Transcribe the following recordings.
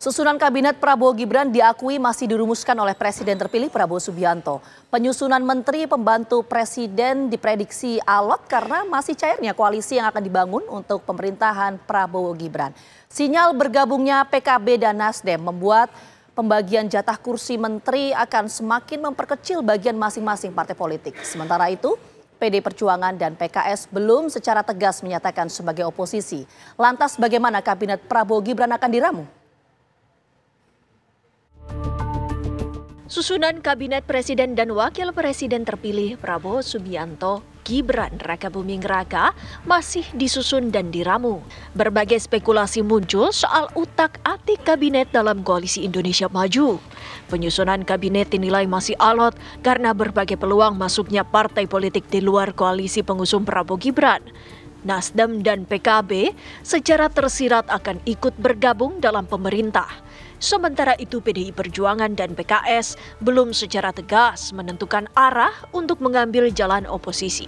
Susunan kabinet Prabowo Gibran diakui masih dirumuskan oleh Presiden terpilih Prabowo Subianto. Penyusunan menteri pembantu presiden diprediksi alot karena masih cairnya koalisi yang akan dibangun untuk pemerintahan Prabowo Gibran. Sinyal bergabungnya PKB dan Nasdem membuat pembagian jatah kursi menteri akan semakin memperkecil bagian masing-masing partai politik. Sementara itu, PD Perjuangan dan PKS belum secara tegas menyatakan sebagai oposisi. Lantas bagaimana kabinet Prabowo Gibran akan diramu? Susunan Kabinet Presiden dan Wakil Presiden terpilih Prabowo Subianto, Gibran Rakabuming Raka masih disusun dan diramu. Berbagai spekulasi muncul soal utak-atik kabinet dalam koalisi Indonesia Maju. Penyusunan kabinet dinilai masih alot karena berbagai peluang masuknya partai politik di luar koalisi pengusung Prabowo Gibran. Nasdem dan PKB secara tersirat akan ikut bergabung dalam pemerintah. Sementara itu PDI Perjuangan dan PKS belum secara tegas menentukan arah untuk mengambil jalan oposisi.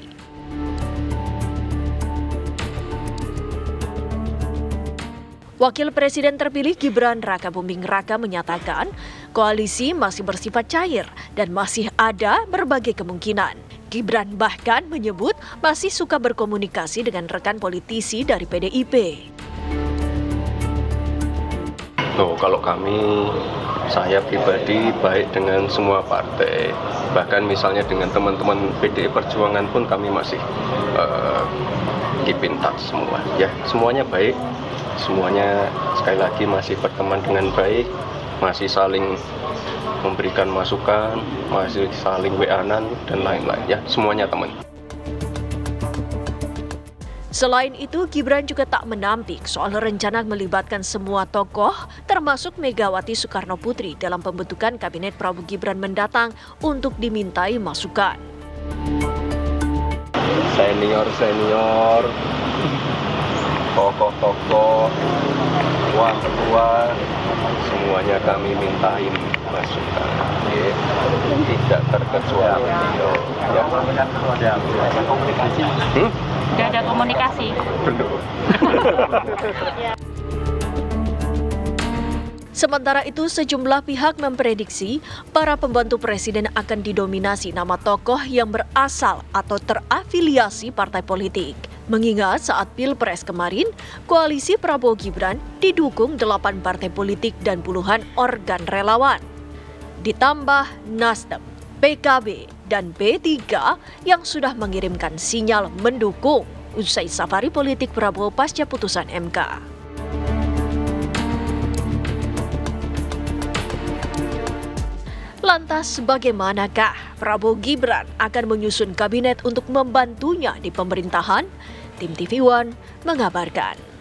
Wakil Presiden terpilih Gibran Rakabuming Raka menyatakan koalisi masih bersifat cair dan masih ada berbagai kemungkinan. Gibran bahkan menyebut masih suka berkomunikasi dengan rekan politisi dari PDIP. Kalau kami, saya pribadi baik dengan semua partai, bahkan misalnya dengan teman-teman PDI Perjuangan pun kami masih keep in touch semua. Ya, semuanya baik, semuanya sekali lagi masih berteman dengan baik, masih saling memberikan masukan, masih saling WA-an dan lain-lain. Ya, semuanya teman. Selain itu, Gibran juga tak menampik soal rencana melibatkan semua tokoh, termasuk Megawati Soekarno Putri dalam pembentukan Kabinet Prabowo Gibran mendatang untuk dimintai masukan. Senior, tokoh-tokoh, tua-tua, semuanya kami mintain masukan. Tidak terkecuali beliau. Tidak ada komunikasi. Sementara itu, sejumlah pihak memprediksi para pembantu presiden akan didominasi nama tokoh yang berasal atau terafiliasi partai politik. Mengingat saat Pilpres kemarin, koalisi Prabowo Gibran didukung 8 partai politik dan puluhan organ relawan. Ditambah Nasdem, PKB, dan P3 yang sudah mengirimkan sinyal mendukung usai safari politik Prabowo pasca putusan MK. Lantas bagaimanakah Prabowo Gibran akan menyusun kabinet untuk membantunya di pemerintahan? Tim TV One mengabarkan.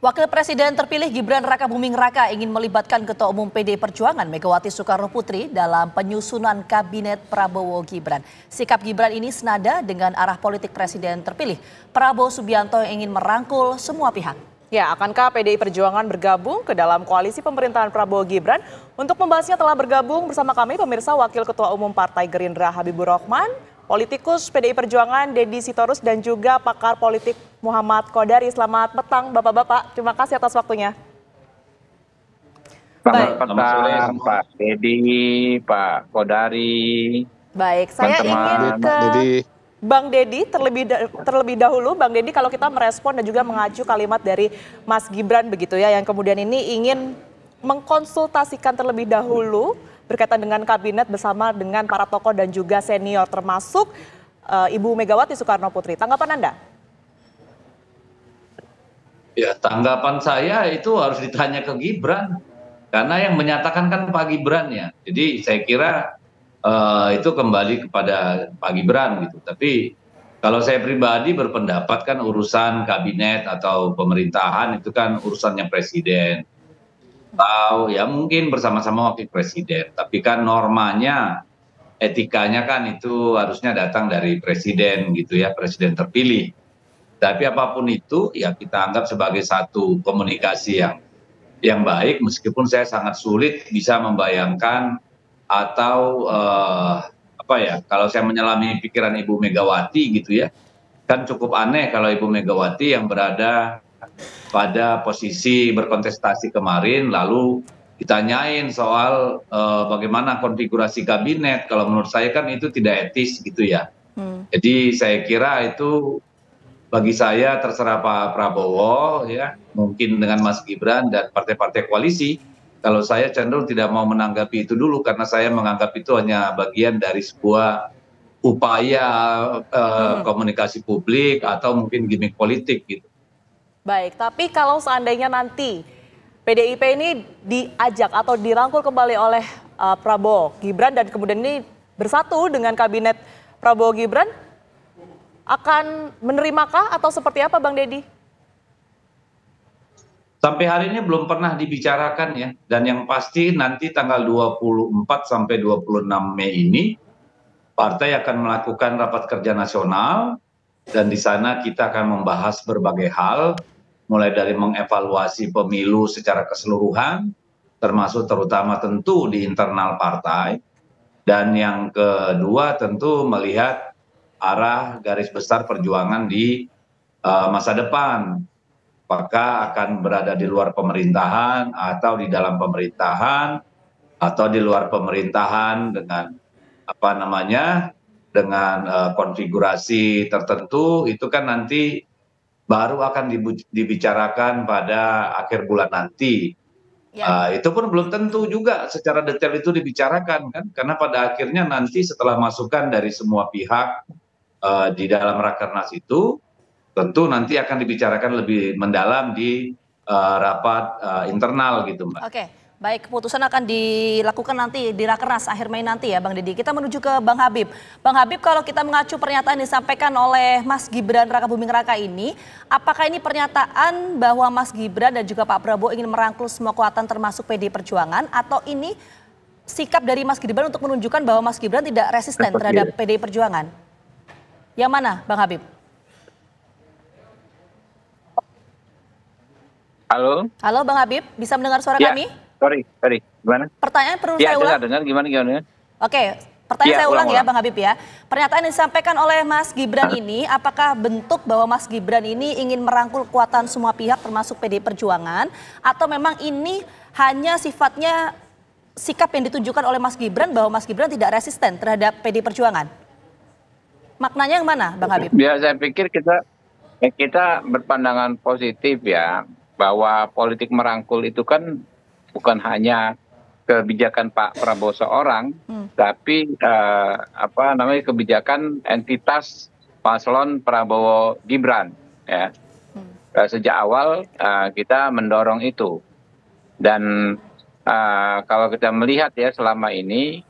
Wakil Presiden terpilih Gibran Rakabuming Raka ingin melibatkan Ketua Umum PD Perjuangan Megawati Soekarno Putri dalam penyusunan Kabinet Prabowo Gibran. Sikap Gibran ini senada dengan arah politik Presiden terpilih Prabowo Subianto yang ingin merangkul semua pihak. Ya, akankah PDI Perjuangan bergabung ke dalam koalisi pemerintahan Prabowo Gibran? Untuk membahasnya telah bergabung bersama kami pemirsa Wakil Ketua Umum Partai Gerindra Habibur Rahman, politikus PDI Perjuangan Deddy Sitorus, dan juga pakar politik Muhammad Kodari. Selamat petang Bapak-Bapak, terima kasih atas waktunya. Selamat petang Pak Deddy, Pak Kodari. Baik, saya ingin ke Bang Deddy terlebih dahulu. Bang Deddy, kalau kita merespon dan juga mengacu kalimat dari Mas Gibran begitu ya, yang kemudian ini ingin mengkonsultasikan terlebih dahulu berkaitan dengan kabinet bersama dengan para tokoh dan juga senior termasuk Ibu Megawati Soekarno Putri. Tanggapan Anda? Ya, tanggapan saya itu harus ditanya ke Gibran. Karena yang menyatakan kan Pak Gibran ya. Jadi saya kira itu kembali kepada Pak Gibran gitu. Tapi kalau saya pribadi berpendapat kan urusan kabinet atau pemerintahan itu kan urusannya presiden. Atau ya mungkin bersama-sama wakil presiden. Tapi kan normanya, etikanya kan itu harusnya datang dari presiden gitu ya, presiden terpilih. Tapi apapun itu ya kita anggap sebagai satu komunikasi yang baik, meskipun saya sangat sulit bisa membayangkan atau kalau saya menyelami pikiran Ibu Megawati gitu ya, Kan cukup aneh kalau Ibu Megawati yang berada pada posisi berkontestasi kemarin lalu ditanyain soal bagaimana konfigurasi kabinet. Kalau menurut saya kan itu tidak etis gitu ya. Jadi saya kira itu bagi saya terserah Pak Prabowo ya, mungkin dengan Mas Gibran dan partai-partai koalisi. Kalau saya cenderung tidak mau menanggapi itu dulu karena saya menganggap itu hanya bagian dari sebuah upaya komunikasi publik atau mungkin gimmick politik gitu. Baik, tapi kalau seandainya nanti PDIP ini diajak atau dirangkul kembali oleh Prabowo Gibran dan kemudian ini bersatu dengan kabinet Prabowo Gibran, akan menerimakah atau seperti apa Bang Deddy? Sampai hari ini belum pernah dibicarakan ya, dan yang pasti nanti tanggal 24 sampai 26 Mei ini partai akan melakukan rapat kerja nasional dan di sana kita akan membahas berbagai hal, mulai dari mengevaluasi pemilu secara keseluruhan, termasuk terutama tentu di internal partai, dan yang kedua tentu melihat arah garis besar perjuangan di masa depan. Apakah akan berada di luar pemerintahan atau di dalam pemerintahan atau di luar pemerintahan dengan apa namanya dengan konfigurasi tertentu, itu kan nanti baru akan dibicarakan pada akhir bulan nanti. Itu pun belum tentu juga secara detail itu dibicarakan kan, karena pada akhirnya nanti setelah masukan dari semua pihak di dalam rakernas itu tentu nanti akan dibicarakan lebih mendalam di rapat internal gitu Mbak. Oke, baik, keputusan akan dilakukan nanti di Rakernas akhir Mei nanti ya Bang Deddy. Kita menuju ke Bang Habib. Bang Habib, kalau kita mengacu pernyataan disampaikan oleh Mas Gibran Rakabuming Raka ini, apakah ini pernyataan bahwa Mas Gibran dan juga Pak Prabowo ingin merangkul semua kekuatan termasuk PD Perjuangan, atau ini sikap dari Mas Gibran untuk menunjukkan bahwa Mas Gibran tidak resisten terhadap PD Perjuangan? Yang mana Bang Habib? Halo. Halo Bang Habib, bisa mendengar suara kami? Sorry, gimana? Pertanyaan perlu saya ulang? Dengar, gimana? Oke, pertanyaan saya ulang ya Bang Habib ya. Pernyataan yang disampaikan oleh Mas Gibran ini, apakah bentuk bahwa Mas Gibran ini ingin merangkul kekuatan semua pihak termasuk PD Perjuangan, atau memang ini hanya sifatnya sikap yang ditunjukkan oleh Mas Gibran bahwa Mas Gibran tidak resisten terhadap PD Perjuangan? Maknanya yang mana Bang Habib? Ya, saya pikir kita berpandangan positif ya, bahwa politik merangkul itu kan bukan hanya kebijakan Pak Prabowo seorang, tapi kebijakan entitas paslon Prabowo Gibran ya. Sejak awal kita mendorong itu, dan kalau kita melihat ya selama ini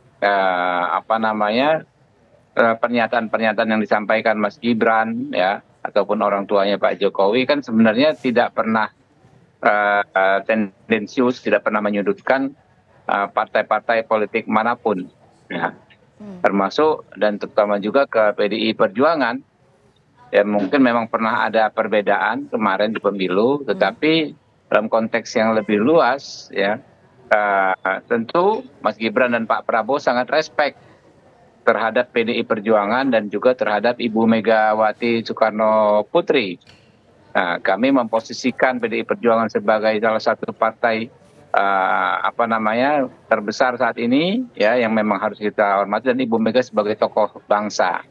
pernyataan-pernyataan yang disampaikan Mas Gibran ya ataupun orang tuanya Pak Jokowi kan sebenarnya tidak pernah tendensius, tidak pernah menyudutkan partai-partai politik manapun ya. Termasuk dan terutama juga ke PDI Perjuangan ya, mungkin memang pernah ada perbedaan kemarin di pemilu, tetapi dalam konteks yang lebih luas ya tentu Mas Gibran dan Pak Prabowo sangat respect terhadap PDI Perjuangan dan juga terhadap Ibu Megawati Soekarno Putri. Nah, kami memposisikan PDI Perjuangan sebagai salah satu partai terbesar saat ini ya, yang memang harus kita hormati, dan Ibu Mega sebagai tokoh bangsa.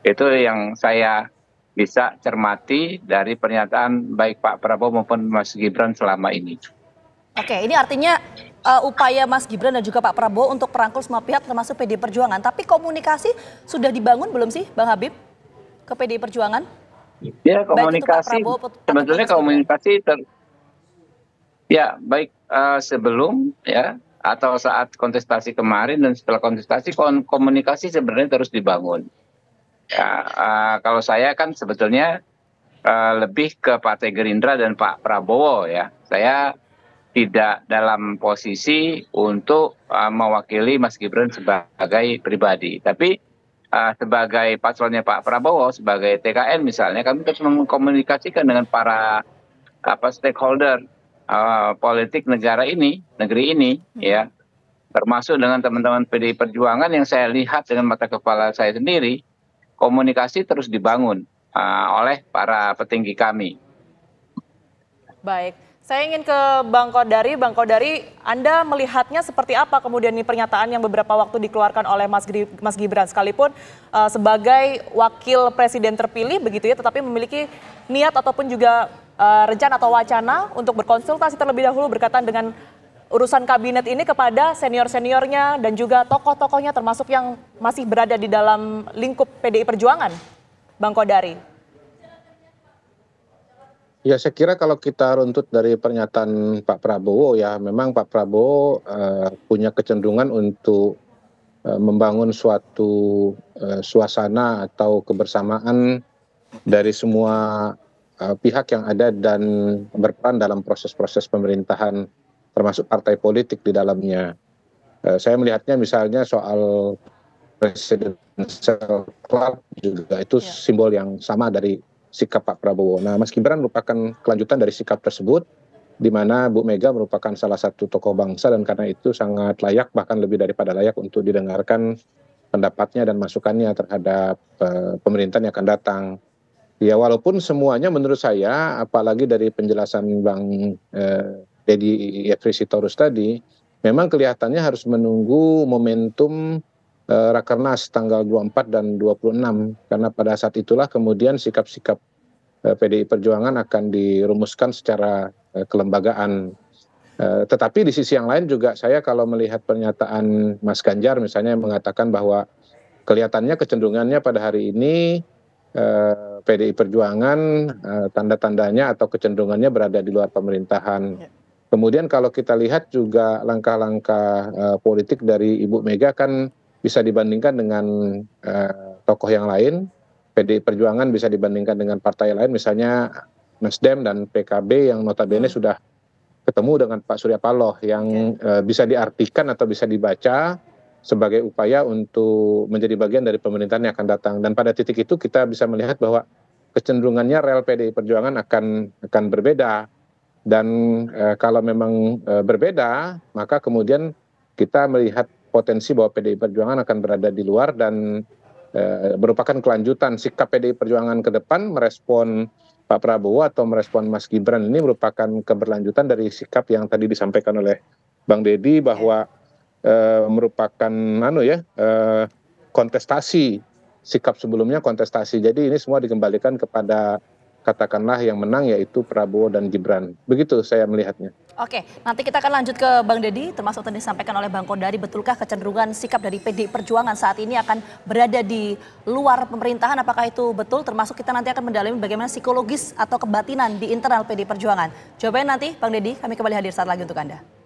Itu yang saya bisa cermati dari pernyataan baik Pak Prabowo maupun Mas Gibran selama ini. Oke, ini artinya upaya Mas Gibran dan juga Pak Prabowo untuk merangkul semua pihak termasuk PDI Perjuangan. Tapi komunikasi sudah dibangun belum sih Bang Habib ke PDI Perjuangan? Ya, komunikasi sebetulnya komunikasi baik sebelum ya atau saat kontestasi kemarin dan setelah kontestasi, komunikasi sebenarnya terus dibangun. Ya, kalau saya kan sebetulnya lebih ke Partai Gerindra dan Pak Prabowo ya. Saya tidak dalam posisi untuk mewakili Mas Gibran sebagai pribadi, tapi sebagai paslonnya Pak Prabowo, sebagai TKN misalnya, kami terus mengkomunikasikan dengan para stakeholder politik negeri ini ya, termasuk dengan teman-teman PDI Perjuangan yang saya lihat dengan mata kepala saya sendiri, komunikasi terus dibangun oleh para petinggi kami. Baik, saya ingin ke Bang Kodari. Bang Kodari, Anda melihatnya seperti apa kemudian ini pernyataan yang beberapa waktu dikeluarkan oleh Mas Gibran, sekalipun sebagai wakil presiden terpilih begitu ya, tetapi memiliki niat ataupun juga rencana atau wacana untuk berkonsultasi terlebih dahulu berkaitan dengan urusan kabinet ini kepada senior-seniornya dan juga tokoh-tokohnya termasuk yang masih berada di dalam lingkup PDI Perjuangan, Bang Kodari. Ya, saya kira kalau kita runtut dari pernyataan Pak Prabowo ya, memang Pak Prabowo punya kecenderungan untuk membangun suatu suasana atau kebersamaan dari semua pihak yang ada dan berperan dalam proses-proses pemerintahan, termasuk partai politik di dalamnya. Saya melihatnya misalnya soal presidential club juga itu simbol yang sama dari sikap Pak Prabowo. Nah, Mas Gibran merupakan kelanjutan dari sikap tersebut, di mana Bu Mega merupakan salah satu tokoh bangsa dan karena itu sangat layak, bahkan lebih daripada layak untuk didengarkan pendapatnya dan masukannya terhadap pemerintahan yang akan datang. Ya, walaupun semuanya menurut saya, apalagi dari penjelasan Bang Deddy Sitorus tadi, memang kelihatannya harus menunggu momentum Rakernas tanggal 24 dan 26 karena pada saat itulah kemudian sikap-sikap PDI Perjuangan akan dirumuskan secara kelembagaan. Tetapi di sisi yang lain juga saya kalau melihat pernyataan Mas Ganjar misalnya yang mengatakan bahwa kelihatannya kecenderungannya pada hari ini PDI Perjuangan tanda-tandanya atau kecenderungannya berada di luar pemerintahan. Kemudian kalau kita lihat juga langkah-langkah politik dari Ibu Mega kan bisa dibandingkan dengan tokoh yang lain, PDI Perjuangan bisa dibandingkan dengan partai lain, misalnya Nasdem dan PKB yang notabene sudah ketemu dengan Pak Surya Paloh, yang bisa diartikan atau bisa dibaca sebagai upaya untuk menjadi bagian dari pemerintahan yang akan datang. Dan pada titik itu kita bisa melihat bahwa kecenderungannya rel PDI Perjuangan akan berbeda. Dan kalau memang berbeda, maka kemudian kita melihat potensi bahwa PDI Perjuangan akan berada di luar dan merupakan kelanjutan sikap PDI Perjuangan ke depan merespon Pak Prabowo atau merespon Mas Gibran ini merupakan keberlanjutan dari sikap yang tadi disampaikan oleh Bang Deddy bahwa merupakan kontestasi, sikap sebelumnya kontestasi. Jadi ini semua dikembalikan kepada katakanlah yang menang yaitu Prabowo dan Gibran. Begitu saya melihatnya. Oke, nanti kita akan lanjut ke Bang Deddy, termasuk tadi disampaikan oleh Bang Kodari, betulkah kecenderungan sikap dari PDI Perjuangan saat ini akan berada di luar pemerintahan, apakah itu betul? Termasuk kita nanti akan mendalami bagaimana psikologis atau kebatinan di internal PDI Perjuangan. Jawabannya nanti Bang Deddy, kami kembali hadir saat lagi untuk Anda.